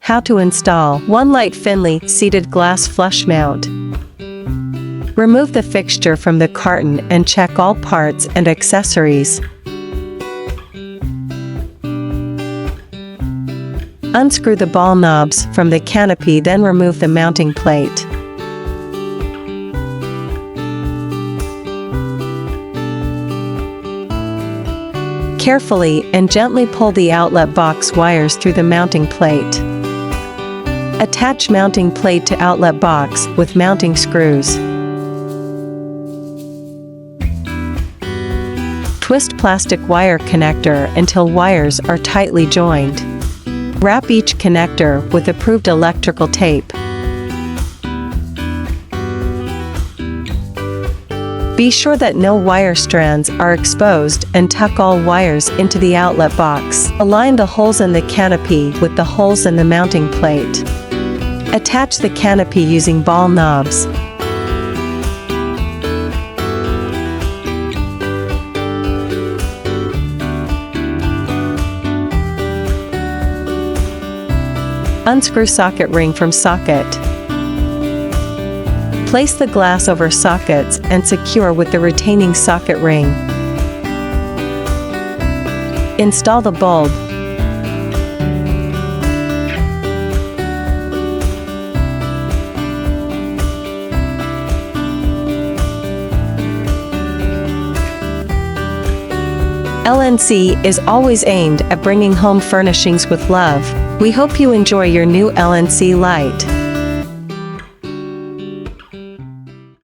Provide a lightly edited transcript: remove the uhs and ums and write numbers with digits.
How to install 1 light Finley seated glass flush mount. Remove the fixture from the carton and check all parts and accessories. Unscrew the ball knobs from the canopy, then remove the mounting plate. Carefully and gently pull the outlet box wires through the mounting plate. Attach mounting plate to outlet box with mounting screws. Twist plastic wire connector until wires are tightly joined. Wrap each connector with approved electrical tape. Be sure that no wire strands are exposed and tuck all wires into the outlet box. Align the holes in the canopy with the holes in the mounting plate. Attach the canopy using ball knobs. Unscrew socket ring from socket. Place the glass over sockets and secure with the retaining socket ring. Install the bulb. LNC is always aimed at bringing home furnishings with love. We hope you enjoy your new LNC light.